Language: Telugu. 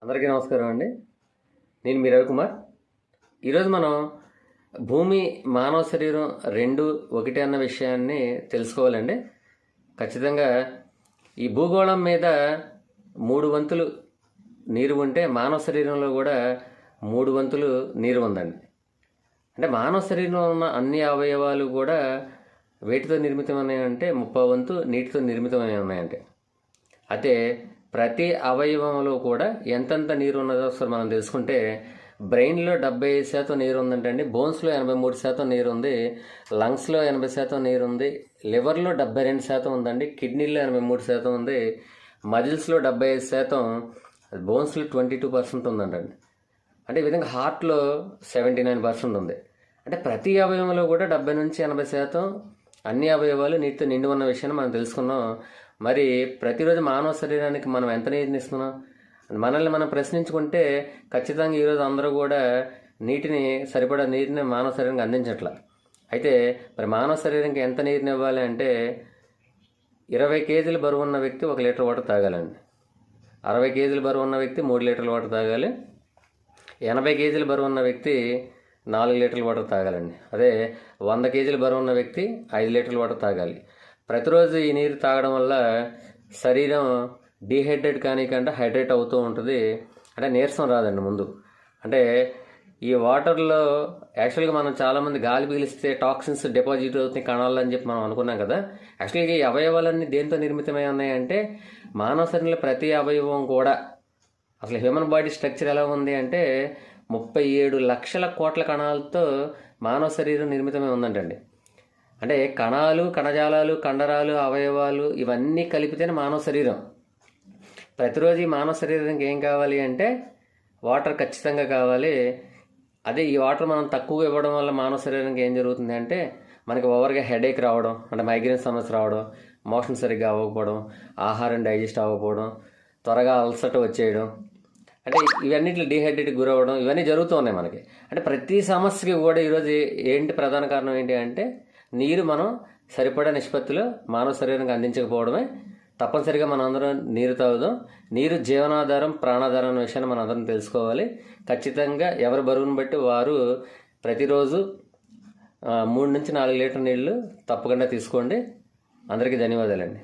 అందరికీ నమస్కారం అండి. నేను మీ రవికుమార్. ఈరోజు మనం భూమి మానవ శరీరం రెండు ఒకటి అన్న విషయాన్ని తెలుసుకోవాలండి. ఖచ్చితంగా ఈ భూగోళం మీద 3 వంతులు నీరు ఉంటే మానవ శరీరంలో కూడా 3 వంతులు నీరు ఉందండి. అంటే మానవ శరీరంలో ఉన్న అన్ని అవయవాలు కూడా వేటితో నిర్మితమైనాయంటే 30 వంతు నీటితో నిర్మితమై ఉన్నాయంటే. అయితే ప్రతి అవయవంలో కూడా ఎంతెంత నీరు ఉన్నదో ఒకసారి మనం తెలుసుకుంటే బ్రెయిన్లో 75% నీరు ఉందంటండి, బోన్స్లో 83% నీరు ఉంది, లంగ్స్లో 80% నీరు ఉంది, లివర్లో 72% ఉందండి, కిడ్నీలో 83% ఉంది, మజిల్స్లో 75%, బోన్స్లో 22% ఉందంటండి. అంటే ఈ విధంగా హార్ట్లో 79% ఉంది. అంటే ప్రతి అవయవంలో కూడా 70 నుంచి 80% అన్ని అవయవాలు నీటితో నిండి ఉన్న విషయాన్ని మనం తెలుసుకున్నాం. మరి ప్రతిరోజు మానవ శరీరానికి మనం ఎంత నీటిని ఇస్తున్నాం, మనల్ని మనం ప్రశ్నించుకుంటే ఖచ్చితంగా ఈరోజు అందరూ కూడా సరిపడా నీటిని మానవ శరీరానికి అందించట్ల. అయితే మరి మానవ శరీరానికి ఎంత నీరుని ఇవ్వాలి అంటే 20 కేజీల బరువు ఉన్న వ్యక్తి 1 లీటర్ వాటర్ తాగాలండి, 60 కేజీల బరువు ఉన్న వ్యక్తి 3 లీటర్ల వాటర్ తాగాలి, 80 కేజీల బరువు ఉన్న వ్యక్తి 4 లీటర్ల వాటర్ తాగాలండి. అదే 100 కేజీల బరువు ఉన్న వ్యక్తి 5 లీటర్ల వాటర్ తాగాలి. ప్రతిరోజు ఈ నీరు తాగడం వల్ల శరీరం డీహైడ్రేట్ కానికంటే హైడ్రేట్ అవుతూ ఉంటుంది. అంటే నీరసం రాదండి ముందు. అంటే ఈ వాటర్లో యాక్చువల్గా మనం చాలామంది గాలి పీలిస్తే టాక్సిన్స్ డిపాజిట్ అవుతున్నాయి కణాలు అని చెప్పి మనం అనుకున్నాం కదా. యాక్చువల్గా ఈ అవయవాలన్నీ దేంతో నిర్మితమై ఉన్నాయంటే మానవ శరీరంలో ప్రతి అవయవం కూడా, అసలు హ్యూమన్ బాడీ స్ట్రక్చర్ ఎలా ఉంది అంటే 37 లక్షల కోట్ల కణాలతో మానవ శరీరం నిర్మితమై ఉందంటండి. అంటే కణాలు, కణజాలాలు, కండరాలు, అవయవాలు ఇవన్నీ కలిపితేనే మానవ శరీరం. ప్రతిరోజు ఈ మానవ శరీరానికి ఏం కావాలి అంటే వాటర్ ఖచ్చితంగా కావాలి. అదే ఈ వాటర్ మనం తక్కువగా ఇవ్వడం వల్ల మానవ శరీరానికి ఏం జరుగుతుంది అంటే మనకి ఓవర్గా హెడేక్ రావడం, అంటే మైగ్రేన్ సమస్య రావడం, మోషన్ సరిగ్గా అవ్వకపోవడం, ఆహారం డైజెస్ట్ అవ్వకపోవడం, త్వరగా అలసట వచ్చేయడం, అంటే ఇవన్నిట్లో డీహైడ్రేట్కి గురవ్వడం, ఇవన్నీ జరుగుతూ ఉన్నాయి మనకి. అంటే ప్రతి సమస్యకి కూడా ఈరోజు ప్రధాన కారణం ఏంటి అంటే నీరు మనం సరిపడా నిష్పత్తిలో మానవ శరీరానికి అందించకపోవడమే. తప్పనిసరిగా మనం అందరం నీరు తాగుదాం. నీరు జీవనాధారం, ప్రాణాధారం అనే విషయాన్ని మనం అందరం తెలుసుకోవాలి. ఖచ్చితంగా ఎవరి బరువును బట్టి వారు ప్రతిరోజు 3 నుంచి 4 లీటర్ నీళ్లు తప్పకుండా తీసుకోండి. అందరికీ ధన్యవాదాలండి.